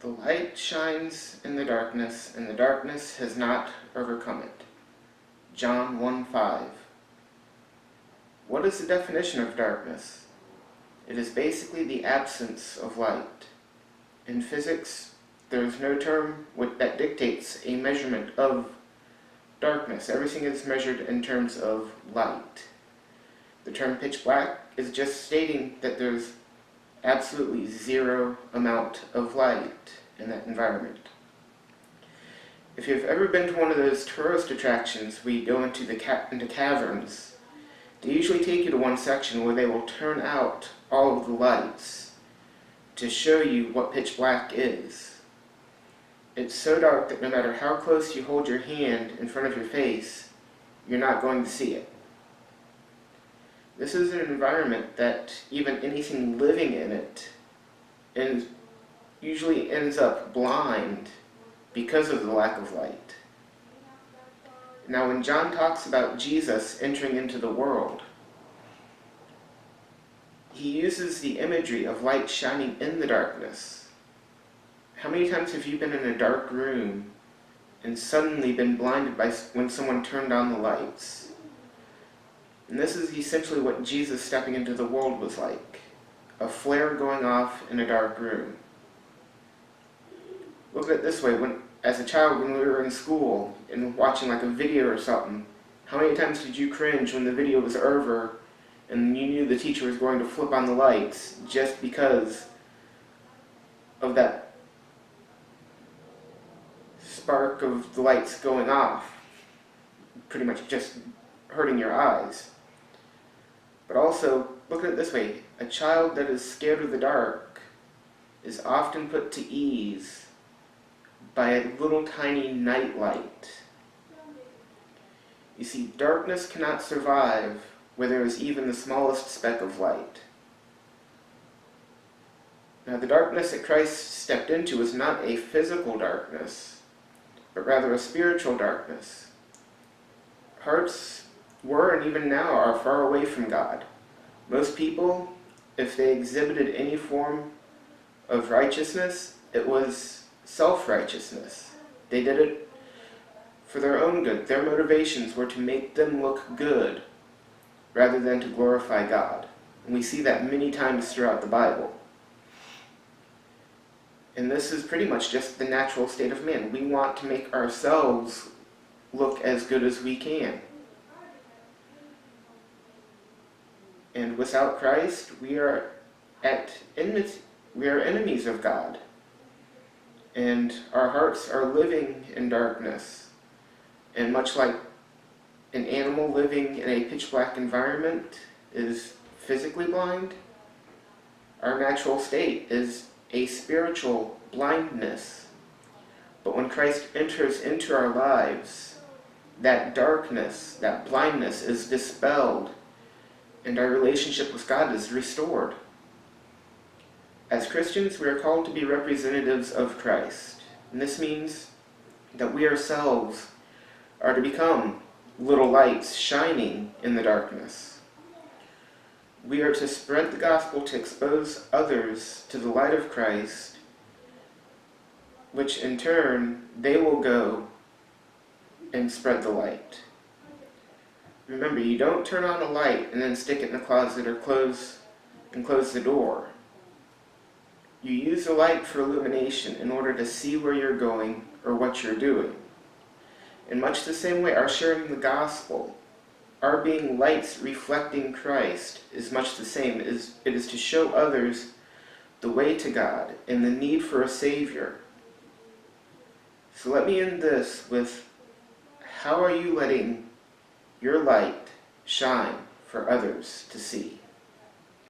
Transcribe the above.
The light shines in the darkness, and the darkness has not overcome it. John 1:5. What is the definition of darkness? It is basically the absence of light. In physics, there is no term that dictates a measurement of darkness. Everything is measured in terms of light. The term pitch black is just stating that there's absolutely zero amount of light in that environment. If you've ever been to one of those tourist attractions where you go into into caverns, they usually take you to one section where they will turn out all of the lights to show you what pitch black is. It's so dark that no matter how close you hold your hand in front of your face, you're not going to see it. This is an environment that even anything living in it usually ends up blind because of the lack of light. Now, when John talks about Jesus entering into the world, he uses the imagery of light shining in the darkness. How many times have you been in a dark room and suddenly been blinded by when someone turned on the lights? And this is essentially what Jesus stepping into the world was like. A flare going off in a dark room. Look at it this way, as a child when we were in school and watching like a video or something, how many times did you cringe when the video was over and you knew the teacher was going to flip on the lights just because of that spark of the lights going off, pretty much just hurting your eyes? But also, look at it this way, a child that is scared of the dark is often put to ease by a little tiny night light. You see, darkness cannot survive where there is even the smallest speck of light. Now, the darkness that Christ stepped into is not a physical darkness, but rather a spiritual darkness. Hearts were and even now are far away from God. Most people, if they exhibited any form of righteousness, it was self-righteousness. They did it for their own good. Their motivations were to make them look good rather than to glorify God. And we see that many times throughout the Bible. And this is pretty much just the natural state of man. We want to make ourselves look as good as we can. And without Christ, we are enemies of God. And our hearts are living in darkness. And much like an animal living in a pitch black environment is physically blind, our natural state is a spiritual blindness. But when Christ enters into our lives, that darkness, that blindness is dispelled, and our relationship with God is restored. As Christians, we are called to be representatives of Christ. And this means that we ourselves are to become little lights shining in the darkness. We are to spread the gospel to expose others to the light of Christ, which in turn they will go and spread the light. Remember, you don't turn on a light and then stick it in the closet or close the door. You use the light for illumination in order to see where you're going or what you're doing. In much the same way, our sharing the gospel, our being lights reflecting Christ, is much the same. It is to show others the way to God and the need for a Savior. So let me end this with, how are you letting your light shine for others to see?